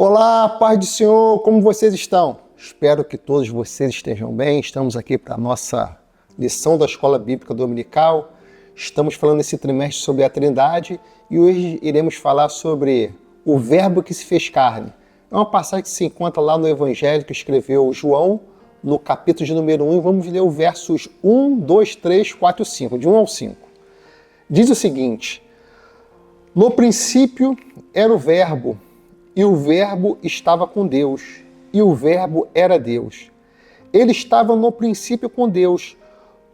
Olá, paz do Senhor, como vocês estão? Espero que todos vocês estejam bem. Estamos aqui para a nossa lição da Escola Bíblica Dominical. Estamos falando nesse trimestre sobre a Trindade e hoje iremos falar sobre o Verbo que se fez carne. É uma passagem que se encontra lá no Evangelho que escreveu João, no capítulo de número 1. Vamos ler os versos 1, 2, 3, 4 e 5, de 1 ao 5. Diz o seguinte: no princípio era o Verbo, e o Verbo estava com Deus, e o Verbo era Deus. Ele estava no princípio com Deus.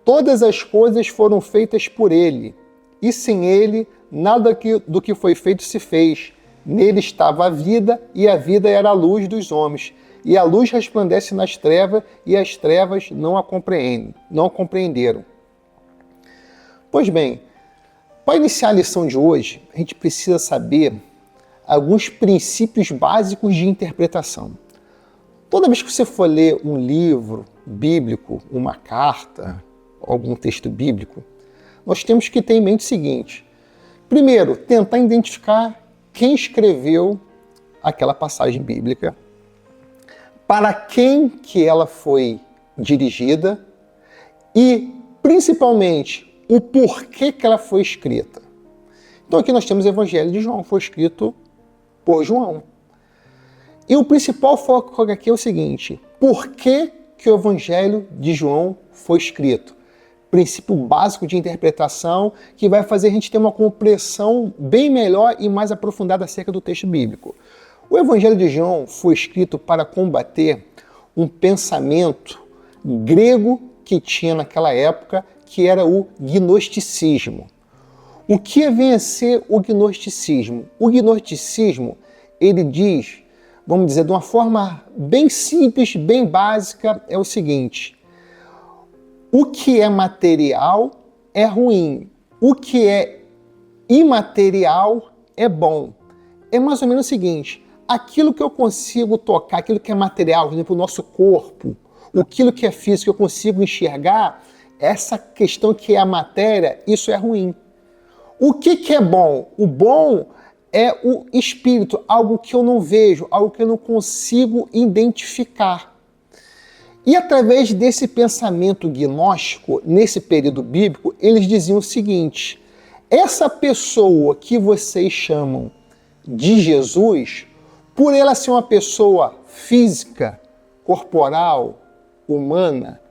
Todas as coisas foram feitas por ele, e sem ele nada do que foi feito se fez. Nele estava a vida, e a vida era a luz dos homens. E a luz resplandece nas trevas, e as trevas não a compreenderam. Pois bem, para iniciar a lição de hoje, a gente precisa saber alguns princípios básicos de interpretação. Toda vez que você for ler um livro bíblico, uma carta, algum texto bíblico, nós temos que ter em mente o seguinte: primeiro, tentar identificar quem escreveu aquela passagem bíblica, para quem que ela foi dirigida e, principalmente, o porquê que ela foi escrita. Então aqui nós temos o Evangelho de João, foi escrito por João. E o principal foco aqui é o seguinte: por que o Evangelho de João foi escrito? Princípio básico de interpretação que vai fazer a gente ter uma compreensão bem melhor e mais aprofundada acerca do texto bíblico. O Evangelho de João foi escrito para combater um pensamento grego que tinha naquela época, que era o gnosticismo. O que vem a ser o gnosticismo? O gnosticismo, ele diz, vamos dizer, de uma forma bem simples, bem básica, é o seguinte: o que é material é ruim, o que é imaterial é bom. É mais ou menos o seguinte: aquilo que eu consigo tocar, aquilo que é material, por exemplo, o nosso corpo, aquilo que é físico, eu consigo enxergar, essa questão que é a matéria, isso é ruim. O que é bom? O bom é o espírito, algo que eu não vejo, algo que eu não consigo identificar. E através desse pensamento gnóstico, nesse período bíblico, eles diziam o seguinte: essa pessoa que vocês chamam de Jesus, por ela ser uma pessoa física, corporal, humana,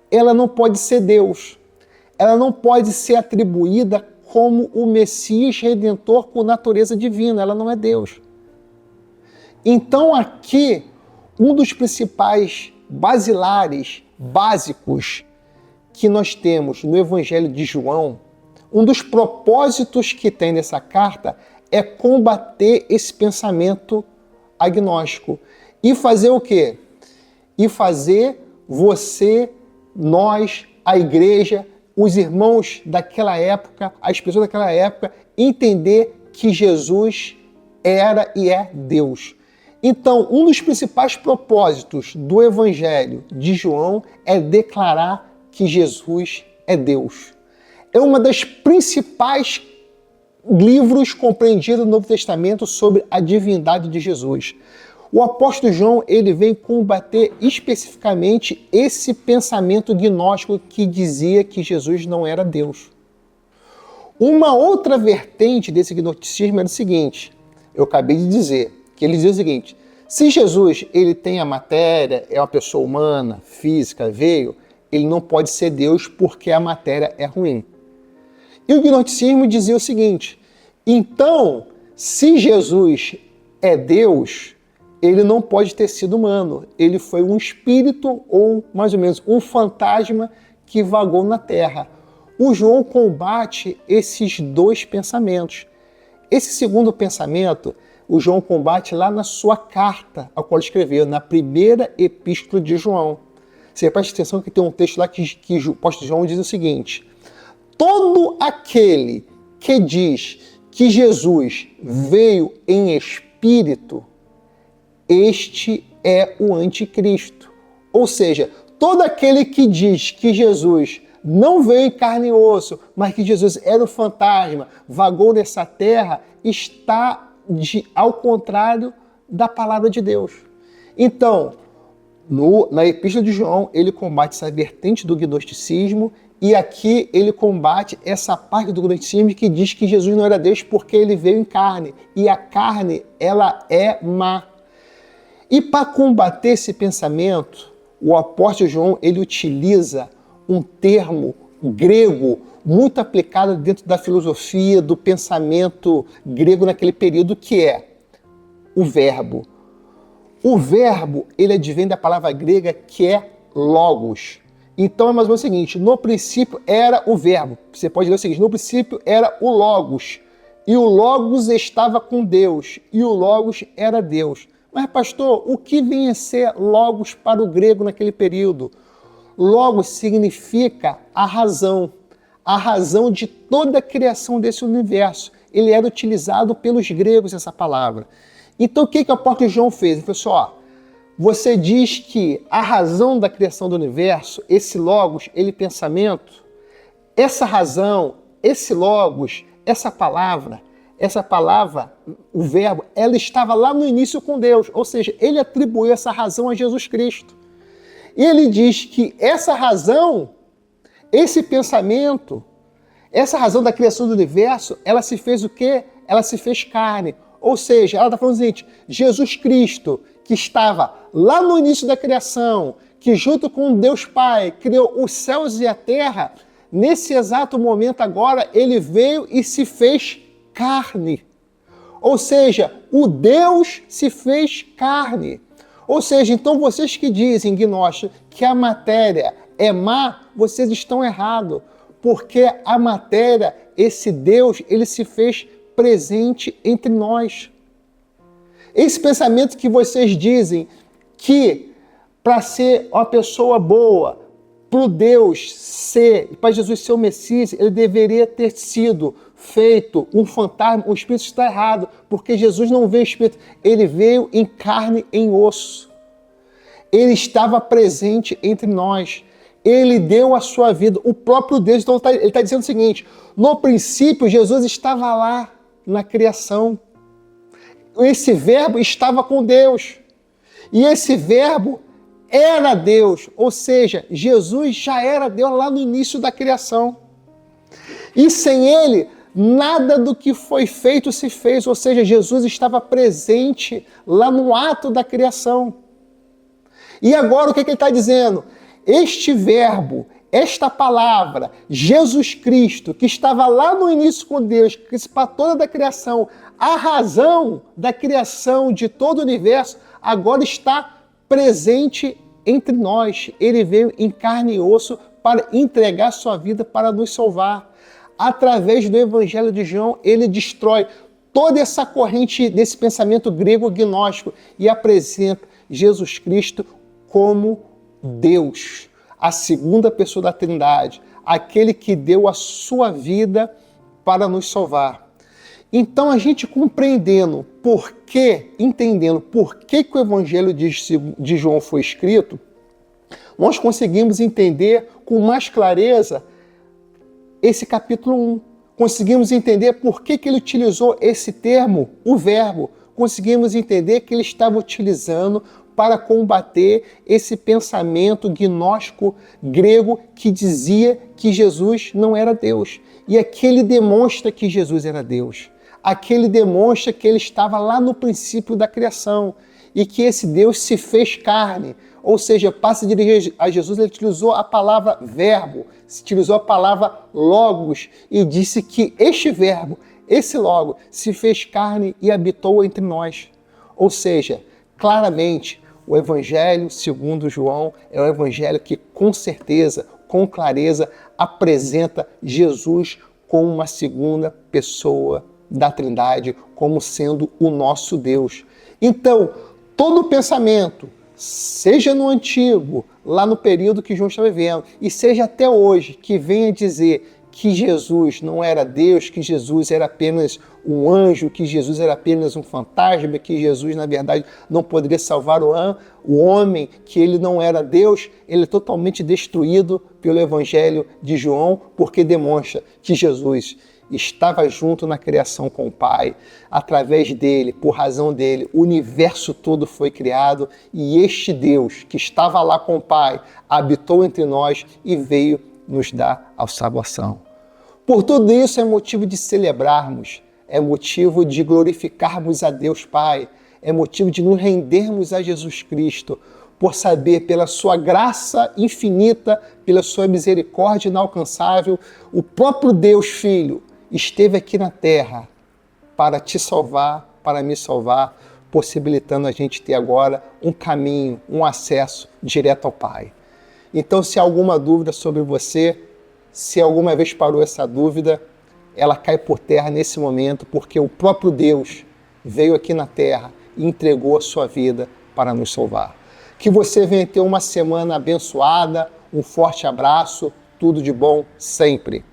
ela não pode ser Deus. Ela não pode ser atribuída como o Messias Redentor com natureza divina. Ela não é Deus. Então aqui, um dos principais basilares, básicos, que nós temos no Evangelho de João, um dos propósitos que tem nessa carta é combater esse pensamento agnóstico. E fazer o quê? E fazer você, nós, a igreja, os irmãos daquela época, as pessoas daquela época, entender que Jesus era e é Deus. Então, um dos principais propósitos do Evangelho de João é declarar que Jesus é Deus. É uma das principais livros compreendidos no Novo Testamento sobre a divindade de Jesus. O apóstolo João, ele vem combater especificamente esse pensamento gnóstico que dizia que Jesus não era Deus. Uma outra vertente desse gnosticismo era o seguinte: eu acabei de dizer, que ele dizia o seguinte: se Jesus ele tem a matéria, é uma pessoa humana, física, veio, ele não pode ser Deus porque a matéria é ruim. E o gnosticismo dizia o seguinte: então, se Jesus é Deus, ele não pode ter sido humano. Ele foi um espírito ou, mais ou menos, um fantasma que vagou na Terra. O João combate esses dois pensamentos. Esse segundo pensamento, o João combate lá na sua carta, a qual escreveu, na primeira epístola de João. Você presta atenção que tem um texto lá que o apóstolo João diz o seguinte: todo aquele que diz que Jesus veio em espírito, este é o anticristo. Ou seja, todo aquele que diz que Jesus não veio em carne e osso, mas que Jesus era o fantasma, vagou nessa terra, está ao contrário da palavra de Deus. Então, na Epístola de João, ele combate essa vertente do gnosticismo, e aqui ele combate essa parte do gnosticismo que diz que Jesus não era Deus porque ele veio em carne, e a carne, ela é má. E para combater esse pensamento, o apóstolo João, ele utiliza um termo grego muito aplicado dentro da filosofia, do pensamento grego naquele período, que é o verbo. O verbo, ele advém da palavra grega que é logos. Então é mais ou menos o seguinte, no princípio era o verbo. Você pode ler o seguinte, no princípio era o logos, e o logos estava com Deus, e o logos era Deus. Mas pastor, o que vem a ser logos para o grego naquele período? Logos significa a razão de toda a criação desse universo. Ele era utilizado pelos gregos, essa palavra. Então o que o apóstolo João fez? Ele falou assim, ó, você diz que a razão da criação do universo, esse logos, ele pensamento, essa razão, esse logos, essa palavra, o verbo, ela estava lá no início com Deus, ou seja, ele atribuiu essa razão a Jesus Cristo. E ele diz que essa razão, esse pensamento, essa razão da criação do universo, ela se fez o quê? Ela se fez carne. Ou seja, ela está falando o seguinte, Jesus Cristo, que estava lá no início da criação, que junto com Deus Pai criou os céus e a terra, nesse exato momento agora, ele veio e se fez carne. Ou seja, o Deus se fez carne. Ou seja, então vocês que dizem, gnósticos, que a matéria é má, vocês estão errados. Porque a matéria, esse Deus, ele se fez presente entre nós. Esse pensamento que vocês dizem que para ser uma pessoa boa, para Deus ser, para Jesus ser o Messias, ele deveria ter sido feito um fantasma, o Espírito está errado, porque Jesus não veio Espírito, ele veio em carne, em osso. Ele estava presente entre nós. Ele deu a sua vida, o próprio Deus. Então ele está dizendo o seguinte, no princípio Jesus estava lá na criação. Esse verbo estava com Deus. E esse verbo era Deus, ou seja, Jesus já era Deus lá no início da criação. E sem ele, nada do que foi feito se fez, ou seja, Jesus estava presente lá no ato da criação. E agora o que ele está dizendo? Este verbo, esta palavra, Jesus Cristo, que estava lá no início com Deus, que para toda a criação, a razão da criação de todo o universo, agora está presente entre nós. Ele veio em carne e osso para entregar sua vida para nos salvar. Através do Evangelho de João, ele destrói toda essa corrente desse pensamento grego gnóstico e apresenta Jesus Cristo como Deus, a segunda pessoa da Trindade, aquele que deu a sua vida para nos salvar. Então, a gente entendendo por que o Evangelho de João foi escrito, nós conseguimos entender com mais clareza esse capítulo 1. Conseguimos entender por que ele utilizou esse termo, o verbo. Conseguimos entender que ele estava utilizando para combater esse pensamento gnóstico grego que dizia que Jesus não era Deus. E aqui ele demonstra que Jesus era Deus. Aqui ele demonstra que ele estava lá no princípio da criação e que esse Deus se fez carne. Ou seja, para se dirigir a Jesus, ele utilizou a palavra verbo, utilizou a palavra logos e disse que este verbo, esse logo, se fez carne e habitou entre nós. Ou seja, claramente, o Evangelho segundo João é um evangelho que, com certeza, com clareza, apresenta Jesus como uma segunda pessoa da Trindade, como sendo o nosso Deus. Então, todo pensamento, seja no antigo, lá no período que João está vivendo, e seja até hoje, que venha dizer que Jesus não era Deus, que Jesus era apenas um anjo, que Jesus era apenas um fantasma, que Jesus, na verdade, não poderia salvar o homem, que ele não era Deus, ele é totalmente destruído pelo Evangelho de João, porque demonstra que Jesus estava junto na criação com o Pai. Através dele, por razão dele, o universo todo foi criado e este Deus que estava lá com o Pai habitou entre nós e veio nos dar a salvação. Por tudo isso é motivo de celebrarmos, é motivo de glorificarmos a Deus Pai, é motivo de nos rendermos a Jesus Cristo, por saber, pela sua graça infinita, pela sua misericórdia inalcançável, o próprio Deus Filho esteve aqui na terra para te salvar, para me salvar, possibilitando a gente ter agora um caminho, um acesso direto ao Pai. Então, se há alguma dúvida sobre você, se alguma vez parou essa dúvida, ela cai por terra nesse momento, porque o próprio Deus veio aqui na terra e entregou a sua vida para nos salvar. Que você venha ter uma semana abençoada, um forte abraço, tudo de bom sempre.